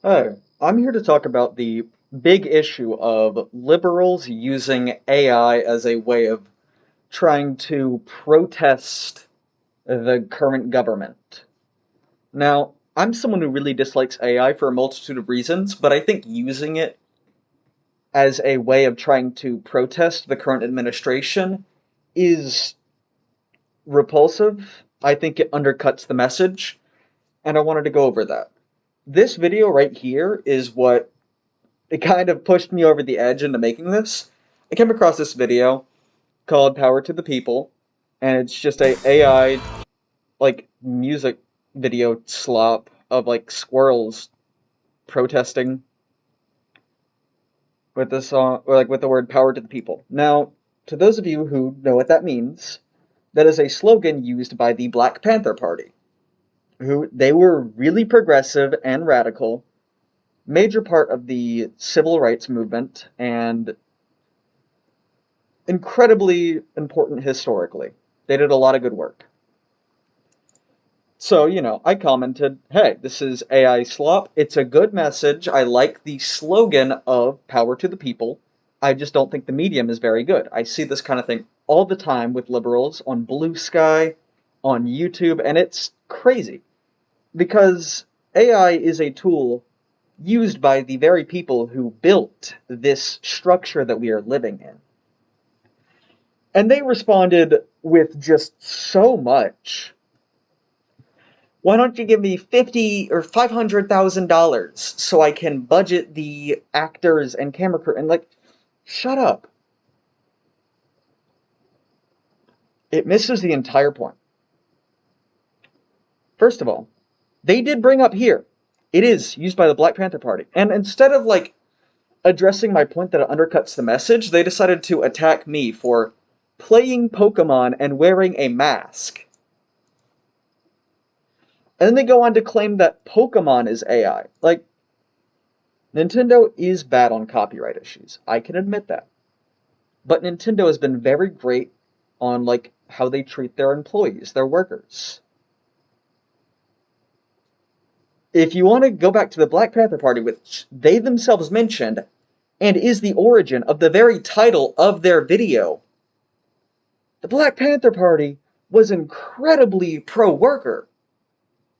Hi, I'm here to talk about the big issue of liberals using AI as a way of trying to protest the current government. Now, I'm someone who really dislikes AI for a multitude of reasons, but I think using it as a way of trying to protest the current administration is repulsive. I think it undercuts the message, and I wanted to go over that. This video right here is what it kind of pushed me over the edge into making this. I came across this video called Power to the People, and it's just a AI like music video slop of like squirrels protesting with the song or like with the word power to the people. Now, to those of you who know what that means, that is a slogan used by the Black Panther Party, who they were really progressive and radical, major part of the civil rights movement, and incredibly important historically. They did a lot of good work. So, I commented, hey, this is AI slop. It's a good message. I like the slogan of power to the people. I just don't think the medium is very good. I see this kind of thing all the time with liberals on Blue Sky, on YouTube, and it's crazy because AI is a tool used by the very people who built this structure that we are living in. And they responded with just so much. Why don't you give me 50 or $500,000 so I can budget the actors and camera crew? And like, shut up. It misses the entire point. First of all, they did bring up here, it is used by the Black Panther Party. And instead of like addressing my point that it undercuts the message, they decided to attack me for playing Pokemon and wearing a mask. And then they go on to claim that Pokemon is AI. Like, Nintendo is bad on copyright issues. I can admit that. But Nintendo has been very great on like how they treat their employees, their workers. If you want to go back to the Black Panther Party, which they themselves mentioned, and is the origin of the very title of their video, the Black Panther Party was incredibly pro-worker.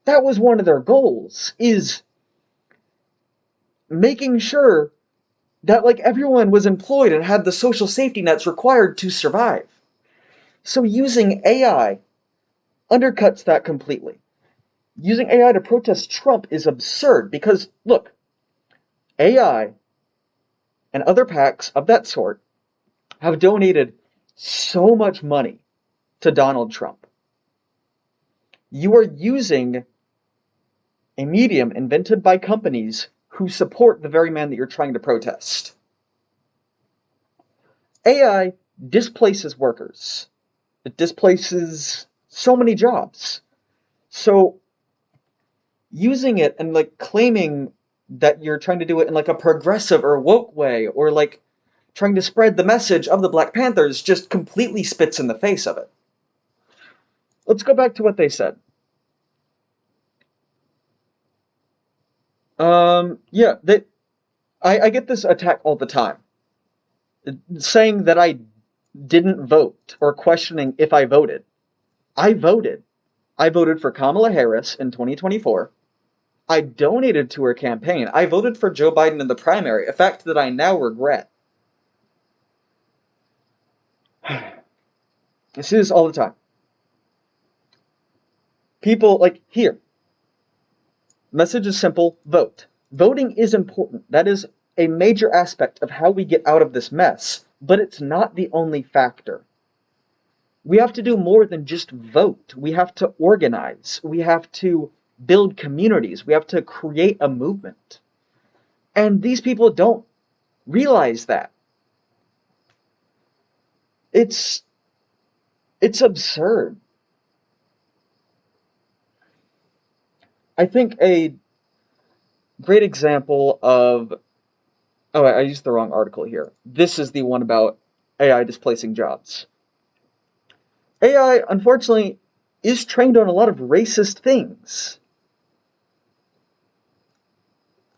That was one of their goals, is making sure that like everyone was employed and had the social safety nets required to survive. So using AI undercuts that completely. Using AI to protest Trump is absurd because, look, AI and other PACs of that sort have donated so much money to Donald Trump. You are using a medium invented by companies who support the very man that you're trying to protest. AI displaces workers. It displaces so many jobs. So using it and like claiming that you're trying to do it in like a progressive or woke way or like trying to spread the message of the Black Panthers just completely spits in the face of it. Let's go back to what they said. Yeah, I get this attack all the time, saying that I didn't vote or questioning if I voted. I voted. I voted for Kamala Harris in 2024. I donated to her campaign. I voted for Joe Biden in the primary, a fact that I now regret. I see this all the time. People like here. Message is simple, vote. Voting is important. That is a major aspect of how we get out of this mess, but it's not the only factor. We have to do more than just vote. We have to organize. We have to build communities. We have to create a movement. And these people don't realize that. It's it's absurd. I think a great example of oh, I used the wrong article here. This is the one about AI displacing jobs. AI, unfortunately, is trained on a lot of racist things.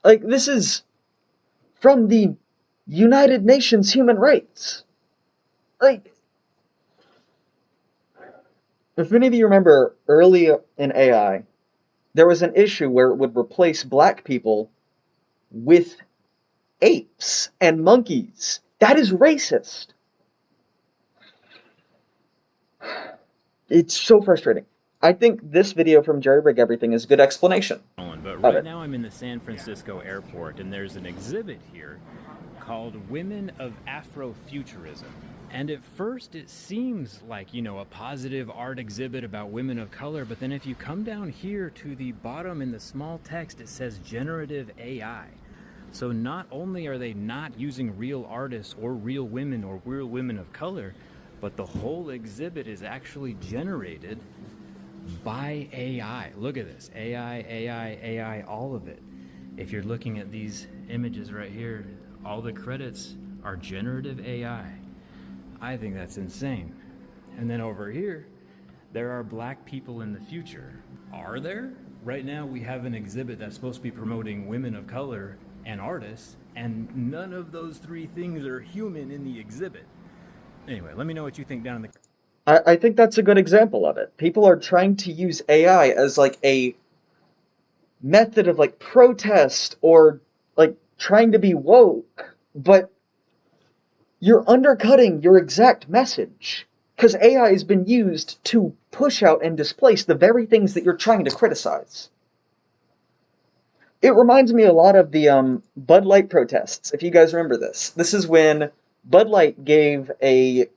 Like, this is from the United Nations Human Rights. Like, if any of you remember early in AI, there was an issue where it would replace black people with apes and monkeys. That is racist. It's so frustrating. I think this video from Jerry Rig Everything is a good explanation But of right it. now I'm in the San Francisco airport, and there's an exhibit here called Women of Afrofuturism. And at first it seems like, a positive art exhibit about women of color, but then if you come down here to the bottom in the small text, it says generative AI. So not only are they not using real artists or real women of color, but the whole exhibit is actually generated by AI. Look at this. AI, all of it. If you're looking at these images right here, all the credits are generative AI. I think that's insane. And then over here, there are black people in the future. Are there? Right now, we have an exhibit that's supposed to be promoting women of color and artists, and none of those three things are human in the exhibit. Anyway, let me know what you think down in the... I think that's a good example of it. People are trying to use AI as like a method of like protest or like trying to be woke, but you're undercutting your exact message. Because AI has been used to push out and displace the very things that you're trying to criticize. It reminds me a lot of the Bud Light protests, if you guys remember this. This is when Bud Light gave a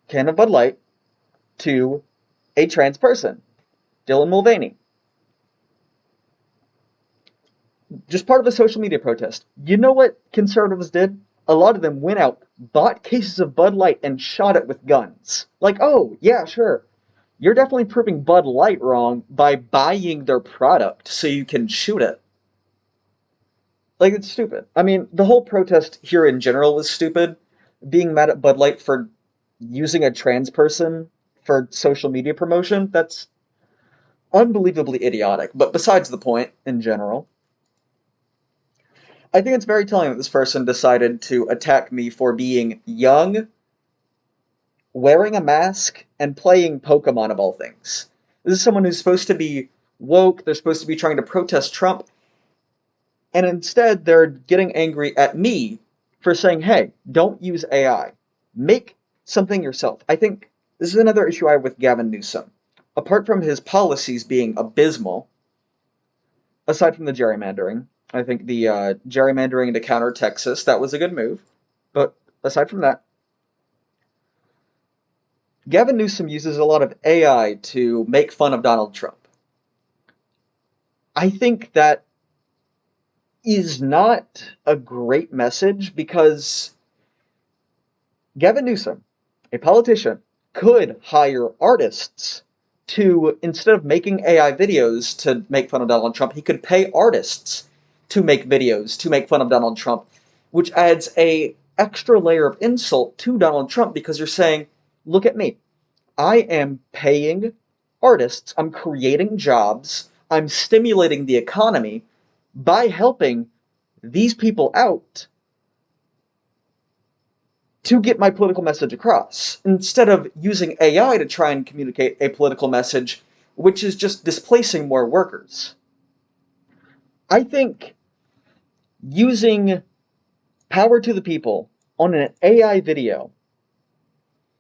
can of Bud Light to a trans person, Dylan Mulvaney. Just part of a social media protest. You know what conservatives did? A lot of them went out, bought cases of Bud Light, and shot it with guns. Like, oh, yeah, sure. You're definitely proving Bud Light wrong by buying their product so you can shoot it. Like, it's stupid. I mean, the whole protest here in general is stupid. Being mad at Bud Light for using a trans person for social media promotion, that's unbelievably idiotic. But besides the point, in general, I think it's very telling that this person decided to attack me for being young, wearing a mask, and playing Pokemon of all things. This is someone who's supposed to be woke, they're supposed to be trying to protest Trump, and instead they're getting angry at me for saying, hey, don't use AI. Make something yourself. I think this is another issue I have with Gavin Newsom. Apart from his policies being abysmal, aside from the gerrymandering, I think the gerrymandering to counter Texas, that was a good move. But aside from that, Gavin Newsom uses a lot of AI to make fun of Donald Trump. I think that is not a great message because Gavin Newsom, a politician, could hire artists to, instead of making AI videos to make fun of Donald Trump, he could pay artists to make videos to make fun of Donald Trump, which adds a extra layer of insult to Donald Trump because you're saying, look at me. I am paying artists, I'm creating jobs, I'm stimulating the economy by helping these people out to get my political message across, instead of using AI to try and communicate a political message, which is just displacing more workers. I think using power to the people on an AI video,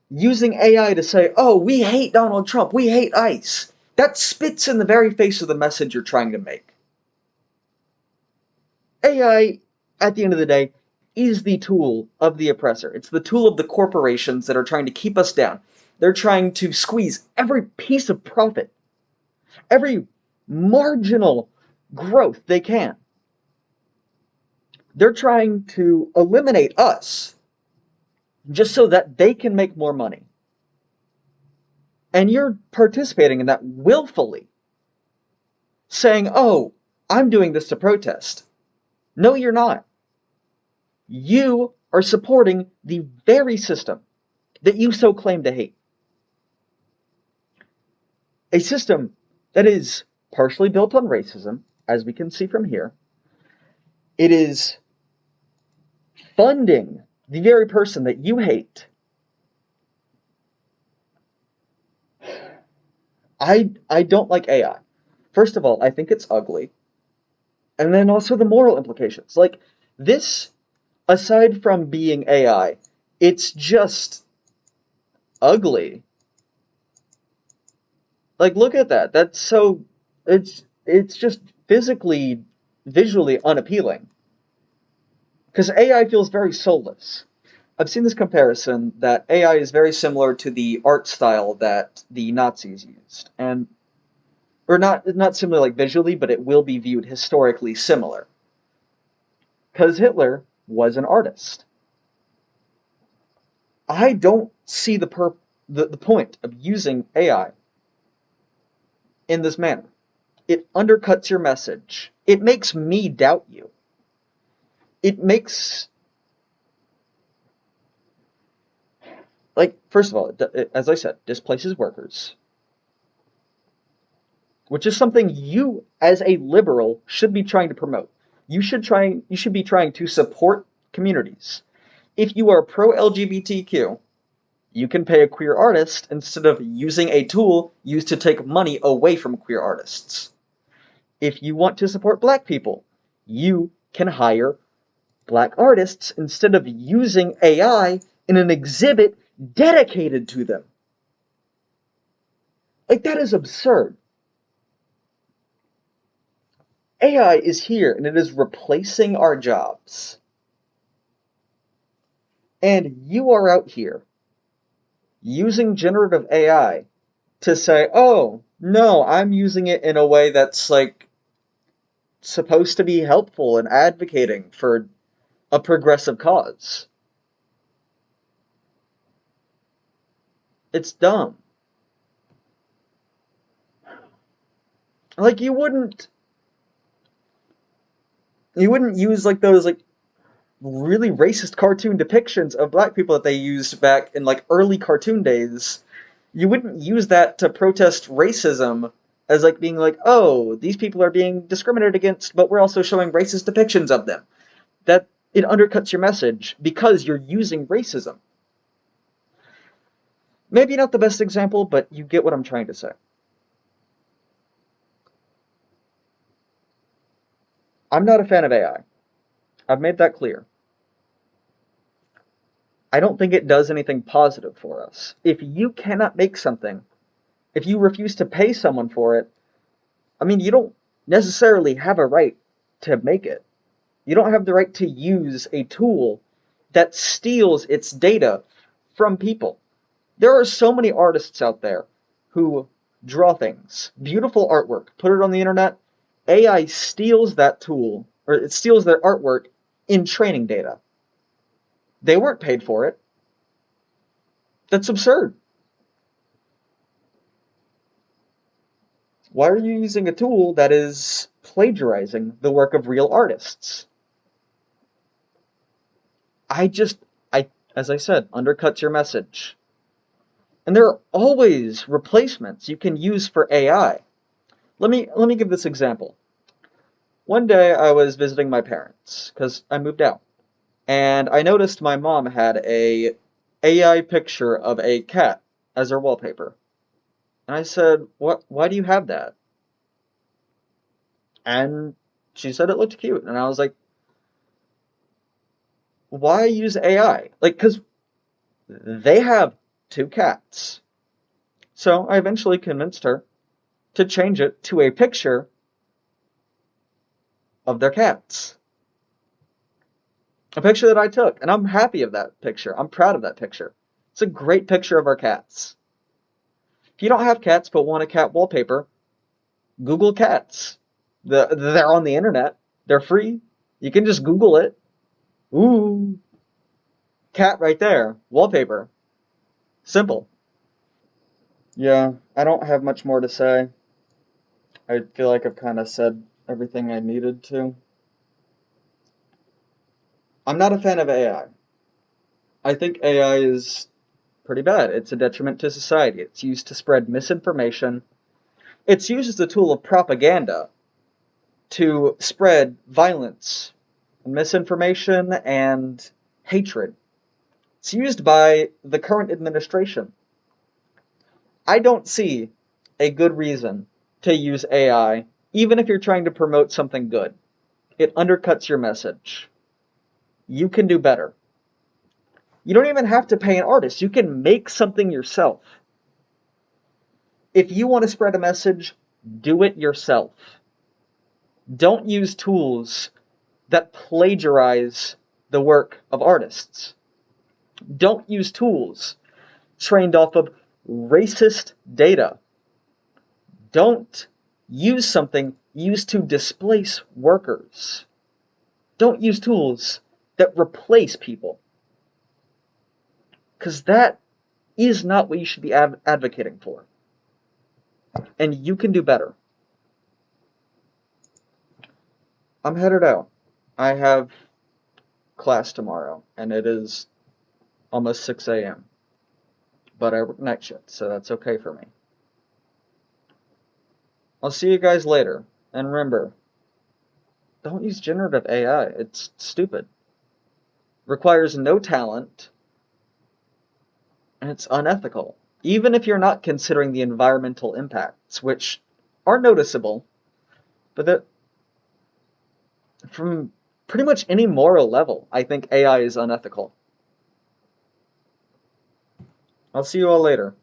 using AI to say, oh, we hate Donald Trump, we hate ICE, that spits in the very face of the message you're trying to make. AI, at the end of the day, is the tool of the oppressor. It's the tool of the corporations that are trying to keep us down. They're trying to squeeze every piece of profit, every marginal growth they can. They're trying to eliminate us just so that they can make more money. And you're participating in that willfully, saying, oh, I'm doing this to protest. No, you're not. You are supporting the very system that you so claim to hate. A system that is partially built on racism, as we can see from here, It is funding the very person that you hate. I don't like AI. First of all, I think it's ugly. And then also the moral implications. Like, this, aside from being AI, it's just ugly. Like, look at that. That's so. It's just physically, visually unappealing. Because AI feels very soulless. I've seen this comparison that AI is very similar to the art style that the Nazis used, and or not similar like visually, but it will be viewed historically similar. Because Hitler was an artist. I don't see the point of using AI in this manner. It undercuts your message. It makes me doubt you. It makes, like, first of all, as I said, displaces workers, which is something you, as a liberal, should be trying to promote. You should be trying to support communities. If you are pro LGBTQ, you can pay a queer artist instead of using a tool used to take money away from queer artists. If you want to support black people, you can hire black artists instead of using AI in an exhibit dedicated to them. Like, that is absurd. AI is here and it is replacing our jobs. And you are out here using generative AI to say, oh, no, I'm using it in a way that's like supposed to be helpful and advocating for a progressive cause. It's dumb. Like, you wouldn't use like those like really racist cartoon depictions of black people that they used back in like early cartoon days. You wouldn't use that to protest racism as like being like, oh, these people are being discriminated against, but we're also showing racist depictions of them. That it undercuts your message because you're using racism. Maybe not the best example, but you get what I'm trying to say. I'm not a fan of AI. I've made that clear. I don't think it does anything positive for us. If you cannot make something, if you refuse to pay someone for it, I mean, you don't necessarily have a right to make it. You don't have the right to use a tool that steals its data from people. There are so many artists out there who draw things, beautiful artwork, put it on the internet. AI steals that tool, or it steals their artwork in training data. They weren't paid for it. That's absurd. Why are you using a tool that is plagiarizing the work of real artists? I just, as I said, undercuts your message. And there are always replacements you can use for AI. Let me give this example. One day I was visiting my parents because I moved out, and I noticed my mom had a AI picture of a cat as her wallpaper. And I said, "What? Why do you have that?" And she said it looked cute, and I was like, "Why use AI?" Like, because they have two cats. So I eventually convinced her to change it to a picture of their cats. A picture that I took, and I'm happy of that picture. I'm proud of that picture. It's a great picture of our cats. If you don't have cats but want a cat wallpaper, Google cats. They're on the internet. They're free. You can just Google it. Ooh, cat right there. Wallpaper. Simple. Yeah, I don't have much more to say. I feel like I've kind of said everything I needed to. I'm not a fan of AI. I think AI is pretty bad. It's a detriment to society. It's used to spread misinformation. It's used as a tool of propaganda to spread violence misinformation and hatred. It's used by the current administration. I don't see a good reason to use AI, even if you're trying to promote something good. It undercuts your message. You can do better. You don't even have to pay an artist. You can make something yourself. If you want to spread a message, do it yourself. Don't use tools that plagiarize the work of artists. Don't use tools trained off of racist data. Don't use something used to displace workers. Don't use tools that replace people. Because that is not what you should be advocating for. And you can do better. I'm headed out. I have class tomorrow, and it is almost 6 a.m. But I work night shift, so that's okay for me. I'll see you guys later. And remember, don't use generative AI. It's stupid. Requires no talent, and it's unethical. Even if you're not considering the environmental impacts, which are noticeable, but that from pretty much any moral level, I think AI is unethical. I'll see you all later.